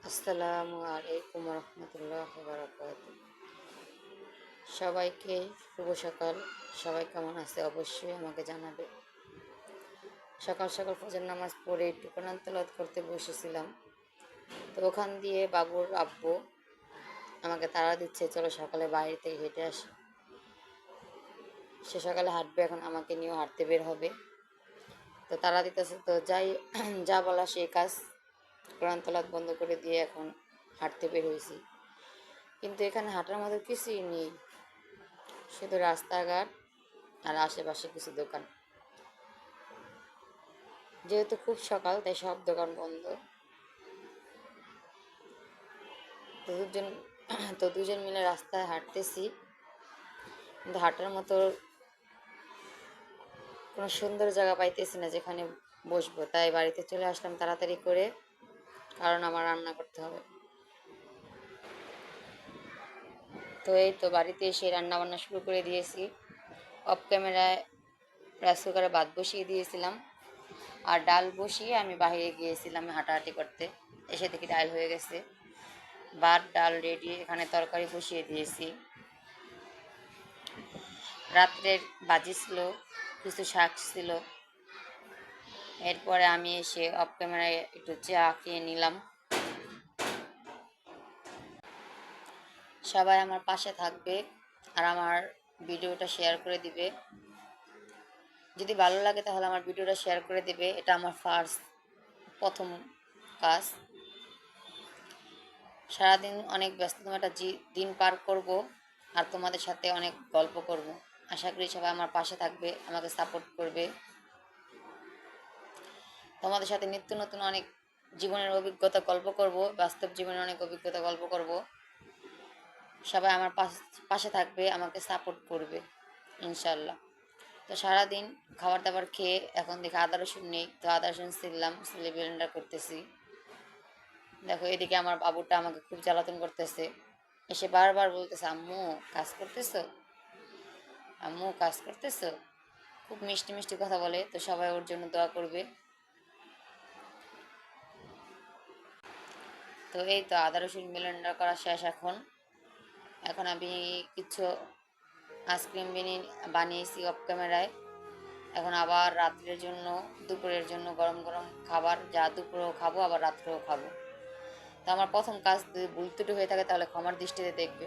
আসসালামু আলাইকুম রহমতুল্লাহ বারাকাতুহু। সবাইকে শুভ সকাল। সবাই কেমন আছে অবশ্যই আমাকে জানাবে। সকাল সকাল ফজর নামাজ পড়ে একটু কোরআন তেলাওয়াত করতে বসেছিলাম, তো ওখান দিয়ে বাবুর আব্বু আমাকে তাড়া দিচ্ছে, চলো সকালে বাইরে থেকে হেঁটে আসি। সে সকালে হাঁটবে, এখন আমাকে নিয়েও হাঁটতে বের হবে। তো তাড়া দিতেছে, তো যাই যা বলা সেই কাজ। কোরআন তেলাওয়াত বন্ধ করে দিয়ে এখন হাঁটতে বের হয়েছি, কিন্তু এখানে হাঁটার মতো কিছুই নেই, শুধু রাস্তাঘাট আর আশেপাশে কিছু দোকান। যেহেতু খুব সকাল তাই সব দোকান বন্ধ। তো দুজন তো দুজন মিলে রাস্তায় হাঁটতেছি, কিন্তু হাঁটার মতো কোনো সুন্দর জায়গা পাইতেছি না যেখানে বসবো, তাই বাড়িতে চলে আসলাম তাড়াতাড়ি করে, কারণ আমার রান্না করতে হবে। তো এই তো বাড়িতে এসে রান্না বান্না শুরু করে দিয়েছি। অফ ক্যামেরায় রাইস কুকারে ভাত বসিয়ে দিয়েছিলাম, আর ডাল বসিয়ে আমি বাইরে গিয়েছিলাম হাঁটাহাঁটি করতে। এসে দেখি ডাল হয়ে গেছে, ভাত ডাল রেডি। এখানে তরকারি বসিয়ে দিয়েছি। রাত্রের ভাজি ছিল, কিছু শাক ছিল। এরপরে আমি এসে অফ ক্যামেরায় একটু চা খেয়ে নিলাম। সবাই আমার পাশে থাকবে আর আমার ভিডিওটা শেয়ার করে দিবে। যদি ভালো লাগে তাহলে আমার ভিডিওটা শেয়ার করে দিবে, এটা আমার প্রথম কাজ। সারাদিন অনেক ব্যস্ততম একটা দিন পার করব, আর তোমাদের সাথে অনেক গল্প করব। আশা করি সবাই আমার পাশে থাকবে, আমাকে সাপোর্ট করবে। তোমাদের সাথে নিত্য নতুন অনেক জীবনের অভিজ্ঞতা গল্প করব, বাস্তব জীবনের অনেক অভিজ্ঞতা গল্প করব। সবাই আমার পাশে থাকবে, আমাকে সাপোর্ট করবে ইনশাল্লাহ। তো সারাদিন খাবার দাবার খেয়ে এখন দেখি আদা রসুন নেই, তো আদা রসুন ছিললাম, সিলে ব্লেন্ডার করতেছি। দেখো এদিকে আমার বাবুটা আমাকে খুব জ্বালাতন করতেছে, এসে বারবার বলতেছে, আম্মু কাজ করতেছো, আম্মু কাজ করতেছো। খুব মিষ্টি মিষ্টি কথা বলে, তো সবাই ওর জন্য দোয়া করবে। তো এই তো আদা রসুন ব্লেন্ডার করা শেষ। এখন এখন আমি কিছু আইসক্রিম বানিয়েছি অফ ক্যামেরায়। এখন আবার রাত্রের জন্য, দুপুরের জন্য গরম গরম খাবার, যা দুপুরেও খাবো আবার রাত্রেও খাবো। তো আমার প্রথম কাজ যদি ভুল ত্রুটি হয়ে থাকে তাহলে ক্ষমার দৃষ্টিতে দেখবে।